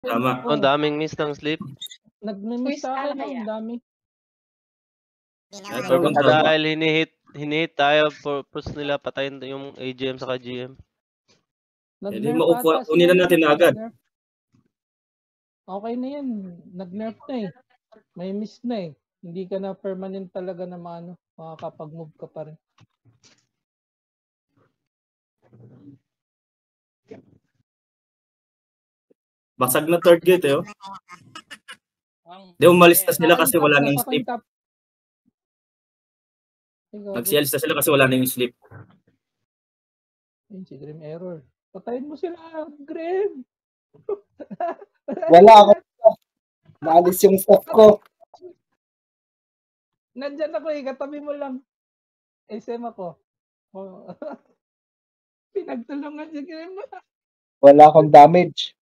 Tama. Ang daming miss ng sleep. Nagme-miss sa akin, ang dami. Dahil hinihit tayo, purpose nila patayin yung AGM saka GM. Nag-nerf ata kunin na natin na agad. Okay na yan. Nag-nerf na eh. May miss na eh. Hindi ka na permanent talaga na makakapag-move ka pa rin. Basag na third gate eh. Oh. Di umalis na sila kasi wala nang sleep. Nagsialis na sila kasi wala nang sleep. Ayun, si Grim Error. Patayin mo sila, Grim! Wala ako. Naalis yung staff ko. Nandyan ako eh, katabi mo lang. SM ako. Oh. Pinagtulungan si Grim. Wala akong damage.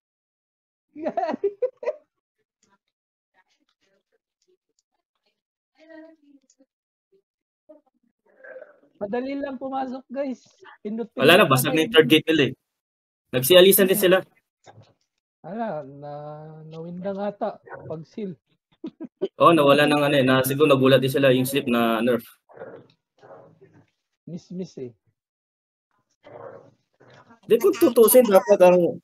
Madali lang pumasok, guys. Pindot-pindot. Wala na, basag na yung third gate nila eh. Nagsialisan din sila. Wala, nawinda nga ata pag seal. Oh, nawala ng ano eh. Siguro nagulat din sila yung sleep na nerf. Miss eh. Di kung tutusin, dapat ang